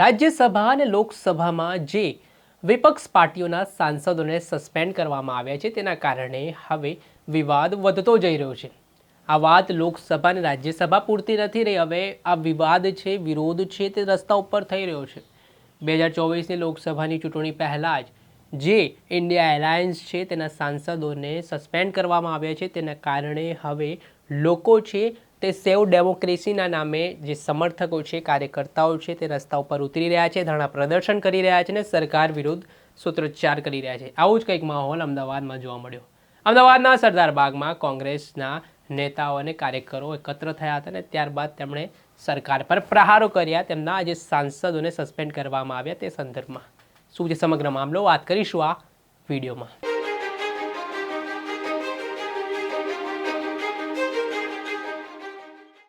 રાજ્યસભા અને લોકસભામાં જે વિપક્ષ પાર્ટીઓના સાંસદોને સસ્પેન્ડ કરવામાં આવ્યા છે તેના કારણે હવે વિવાદ વધતો જઈ રહ્યો છે। આ વાત લોકસભા અને રાજ્યસભા પૂરતી નથી રહી, હવે આ વિવાદ છે, વિરોધ છે તે રસ્તા ઉપર થઈ રહ્યો છે। 2024ની લોકસભાની ચૂંટણી પહેલાં જ જે ઇન્ડિયા એલાયન્સ છે તેના સાંસદોને સસ્પેન્ડ કરવામાં આવ્યા છે, તેના કારણે હવે લોકો છે તે સેવ ડેમોક્રેસીના નામે જે સમર્થકો છે, કાર્યકર્તાઓ છે તે રસ્તા ઉપર ઉતરી રહ્યા છે, ધરણા પ્રદર્શન કરી રહ્યા છે અને સરકાર વિરુદ્ધ સૂત્રોચ્ચાર કરી રહ્યા છે। આવું જ કંઈક માહોલ અમદાવાદમાં જોવા મળ્યો। અમદાવાદના સરદાર બાગમાં કોંગ્રેસના નેતાઓ અને કાર્યકરો એકત્ર થયા હતા અને ત્યારબાદ તેમણે સરકાર પર પ્રહારો કર્યા। તેમના જે સાંસદોને સસ્પેન્ડ કરવામાં આવ્યા તે સંદર્ભમાં શું છે સમગ્ર મામલો, વાત કરીશું આ વિડીયોમાં।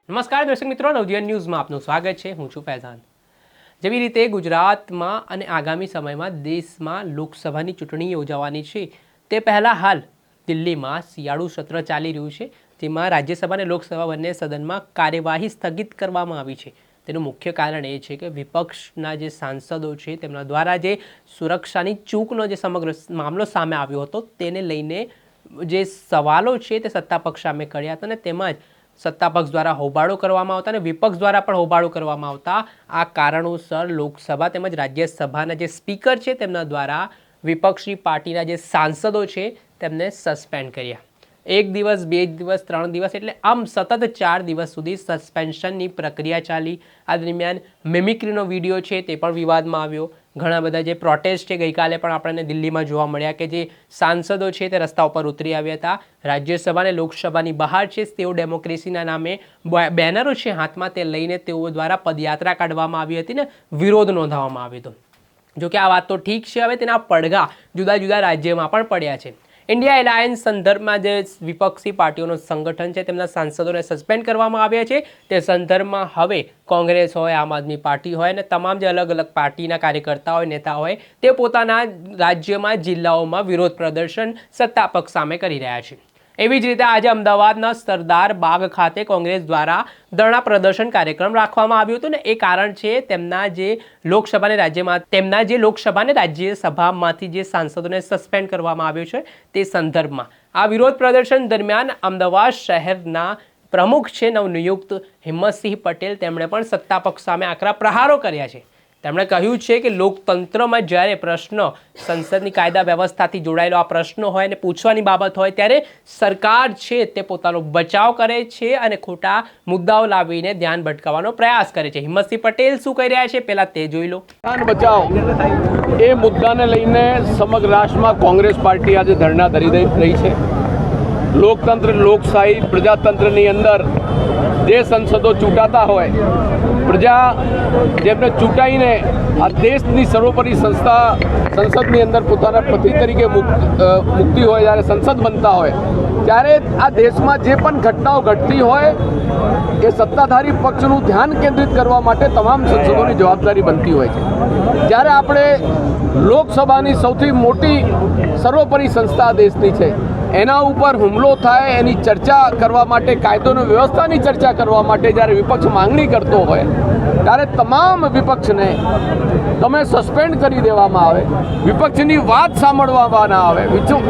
નમસ્કાર દર્શક મિત્રો, નવજીવન ન્યૂઝમાં આપનું સ્વાગત છે। હું છું ફૈઝાન। જેવી રીતે ગુજરાતમાં અને આગામી સમયમાં દેશમાં લોકસભાની ચૂંટણી યોજાવાની છે તે પહેલાં હાલ દિલ્હીમાં શિયાળુ સત્ર ચાલી રહ્યું છે, જેમાં રાજ્યસભા અને લોકસભા બંને સદનમાં કાર્યવાહી સ્થગિત કરવામાં આવી છે। તેનું મુખ્ય કારણ એ છે કે વિપક્ષના જે સાંસદો છે તેમના દ્વારા જે સુરક્ષાની ચૂકનો જે સમગ્ર મામલો સામે આવ્યો હતો તેને લઈને જે સવાલો છે તે સત્તાપક્ષ સામે કર્યા હતા અને તેમાં જ સત્તાપક્ષ દ્વારા હોબાળો કરવામાં આવતા અને વિપક્ષ દ્વારા પણ હોબાળો કરવામાં આવતા આ કારણોસર લોકસભા તેમજ રાજ્યસભાના જે સ્પીકર છે તેમના દ્વારા વિપક્ષી પાર્ટીના જે સાંસદો છે તેમને સસ્પેન્ડ કર્યા। 1 દિવસ, 2 દિવસ, 3 દિવસ એટલે આમ સતત 4 દિવસ સુધી સસ્પેન્શનની પ્રક્રિયા ચાલી। આ દરમિયાન મિમિક્રીનો વિડીયો છે તે પણ વિવાદમાં આવ્યો। ઘણા બધા જે પ્રોટેસ્ટ છે ગઈકાલે પણ આપણને દિલ્હીમાં જોવા મળ્યા કે જે સાંસદો છે તે રસ્તા ઉપર ઉતરી આવ્યા હતા। રાજ્યસભા અને લોકસભાની બહાર છે તેઓ ડેમોક્રેસીના નામે બેનરો છે હાથમાં, તે લઈને તેઓ દ્વારા પદયાત્રા કાઢવામાં આવી હતી ને વિરોધ નોંધાવવામાં આવ્યો હતો। જોકે આ વાત તો ઠીક છે, હવે તેના પડઘા જુદા જુદા રાજ્યમાં પણ પડ્યા છે। ઇન્ડિયા એલાયન્સ સંદર્ભમાં જે વિપક્ષી પાર્ટીઓનું સંગઠન છે તેમના સાંસદોને સસ્પેન્ડ કરવામાં આવ્યા છે, તે સંદર્ભમાં હવે કોંગ્રેસ હોય, આમ આદમી પાર્ટી હોય અને તમામ જે અલગ અલગ પાર્ટીના કાર્યકર્તા હોય, નેતા હોય, તે પોતાના રાજ્યમાં, જિલ્લાઓમાં વિરોધ પ્રદર્શન સત્તાપક્ષ સામે કરી રહ્યા છે। એવી જ રીતે આજે અમદાવાદના સરદાર બાગ ખાતે કોંગ્રેસ દ્વારા ધરણા પ્રદર્શન કાર્યક્રમ રાખવામાં આવ્યો હતો ને એ કારણ છે તેમના જે લોકસભા અને રાજ્યસભામાંથી જે સાંસદોને સસ્પેન્ડ કરવામાં આવ્યો છે તે સંદર્ભમાં આ વિરોધ પ્રદર્શન દરમિયાન અમદાવાદ શહેરના પ્રમુખ છે નવનિયુક્ત હિંમતસિંહ પટેલ, તેમણે પણ સત્તાપક્ષ સામે આકરા પ્રહારો કર્યા છે। તેમણે કહ્યું છે કે લોકતંત્રમાં જ્યારે પ્રશ્ન સંસદની કાયદા વ્યવસ્થાથી જોડાયેલો આ પ્રશ્નો હોય અને પૂછવાની બાબત હોય ત્યારે સરકાર છે તે પોતાનો બચાવ કરે છે અને ખોટા મુદ્દાઓ લાવીને ધ્યાન ભટકાવવાનો પ્રયાસ કરે છે। હિંમતસિંહ પટેલ શું કહી રહ્યા છે પહેલા તે જોઈ લો। બચાવ એ મુદ્દાને લઈને સમગ્ર રાષ્ટ્રમાં કોંગ્રેસ પાર્ટી આજે ધરણા ધરી રહી છે। લોકતંત્ર, લોકશાહી, પ્રજાતંત્રની અંદર જે સંસદો ચૂંટાતા હોય, પ્રજા જેમને ચૂંટાઈને આ દેશની સર્વોપરી સંસદની અંદર પોતાના પ્રતિનિધિ તરીકે મુકતી હોય, જ્યારે સંસદ બનતા હોય ત્યારે આ દેશમાં જે પણ ઘટનાઓ ઘટતી હોય એ સત્તાધારી પક્ષનું ધ્યાન કેન્દ્રિત કરવા માટે તમામ સંસદોની જવાબદારી બનતી હોય છે। જ્યારે આપણે લોકસભાની સૌથી મોટી સર્વોપરી સંસ્થા દેશની છે, એના ઉપર હુમલો થાય એની ચર્ચા કરવા માટે, કાયદો અને વ્યવસ્થાની ચર્ચા કરવા માટે જ્યારે વિપક્ષ માંગણી કરતો હોય ત્યારે તમામ વિપક્ષને તમે સસ્પેન્ડ કરી દેવામાં આવે, વિપક્ષની વાત સાંભળવામાં ના આવે,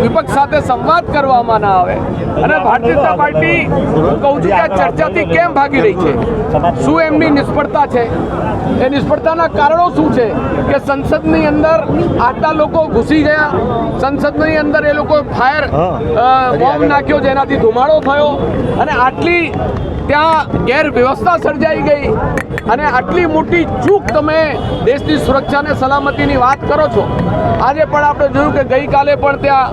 વિપક્ષ સાથે સંવાદ કરવામાં ના આવે અને ભારતીય જનતા પાર્ટી હું કહું છું કે આ ચર્ચાથી કેમ ભાગી રહી છે? શું એમની નિષ્ફળતા છે? એ નિષ્ફળતાના કારણો શું છે કે સંસદની અંદર આટલા લોકો ઘૂસી ગયા, સંસદની અંદર એ લોકો ફાયર બોમ્બ નાખ્યો જેનાથી ધુમાડો થયો અને આટલી ત્યાં ગેરવ્યવસ્થા સર્જાઈ ગઈ અને આટલી મોટી ચૂક તમે દેશની સુરક્ષા અને સલામતીની વાત કરો છો। આજે પણ આપણે જોયું કે ગઈકાલે પણ ત્યાં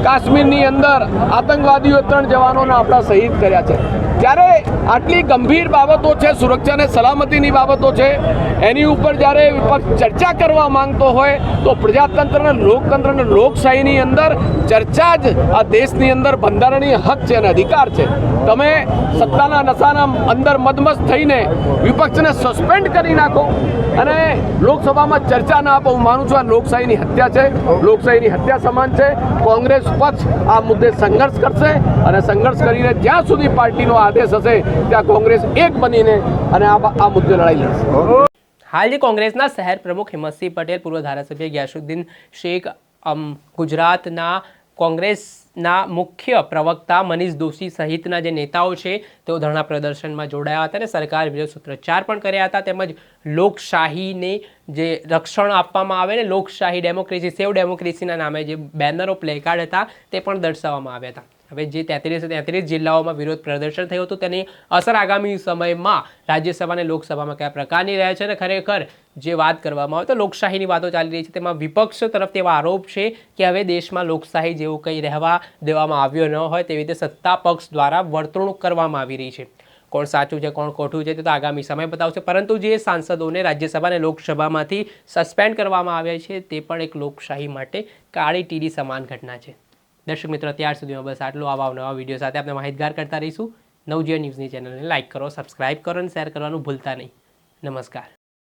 કાશ્મીરની અંદર આતંકવાદીઓએ 3 જવાનોને આપણા શહીદ કર્યા છે। જ્યારે આટલી ગંભીર બાબતો છે, સુરક્ષા અને સલામતીની બાબતો છે, એની ઉપર જ્યારે વિપક્ષ ચર્ચા કરવા માંગતો હોય તો પ્રજાતંત્ર અને લોકતંત્ર અને લોકશાહીની અંદર ચર્ચા જ આ દેશની અંદર બંધારણીય હક છે અને અધિકાર છે। તમે સત્તાના નશાના અંદર મદમસ્ત થઈને વિપક્ષને સસ્પેન્ડ કરી નાખો અને લોકસભામાં ચર્ચા ના આપો, હું માનું છું આ લોકશાહીની હત્યા છે, લોકશાહીની હત્યા સમાન છે। કોંગ્રેસ પક્ષ આ મુદ્દે સંઘર્ષ કરશે અને સંઘર્ષ કરીને જ્યાં સુધી પાર્ટીનો આદેશ હશે ત્યાં કોંગ્રેસ એક બનીને અને આ મુદ્દે લડાઈ લડશે। હાલ જે કોંગ્રેસના શહેર પ્રમુખ હિંમતસિંહ પટેલ, પૂર્વ ધારાસભ્ય ગ્યાસુદ્દીન શેખ, ગુજરાતના કોંગ્રેસના મુખ્ય પ્રવક્તા મનીષ દોશી સહિતના જે નેતાઓ છે તેઓ ધરણા પ્રદર્શનમાં જોડાયા હતા અને સરકાર વિરુદ્ધ સૂત્રોચ્ચાર પણ કર્યા હતા, તેમજ લોકશાહીને જે રક્ષણ આપવામાં આવે ને, લોકશાહી, ડેમોક્રેસી, સેવ ડેમોક્રેસીના નામે જે બેનરો, પ્લેકાર્ડ હતા તે પણ દર્શાવવામાં આવ્યા હતા. હવે જે 33 જિલ્લાઓમાં વિરોધ પ્રદર્શન થયું હતું તેની અસર આગામી સમયમાં રાજ્યસભા અને લોકસભામાં કયા પ્રકારની રહે છે અને ખરેખર જે વાત કરવામાં આવે તો લોકશાહીની વાતો ચાલી રહી છે, તેમાં વિપક્ષ તરફથી એવા આરોપ છે કે હવે દેશમાં લોકશાહી જેવું કંઈ રહેવા દેવામાં આવ્યો ન હોય તેવી રીતે સત્તા પક્ષ દ્વારા વર્તણૂક કરવામાં આવી રહી છે. કોણ સાચું છે, કોણ ખોટું છે તે તો આગામી સમય બતાવશે, પરંતુ જે સાંસદોને રાજ્યસભા અને લોકસભામાંથી સસ્પેન્ડ કરવામાં આવ્યા છે તે પણ એક લોકશાહી માટે કાળી ટીડી સમાન ઘટના છે. દર્શક મિત્રો, ત્યાર સુધીમાં બસ આટલું. આવા નવા વિડીયો સાથે આપણે માહિતગાર કરતા રહીશું. નવજીવન ન્યૂઝની ચેનલને લાઇક કરો, સબસ્ક્રાઇબ કરો અને શેર કરવાનું ભૂલતા નહીં. નમસ્કાર.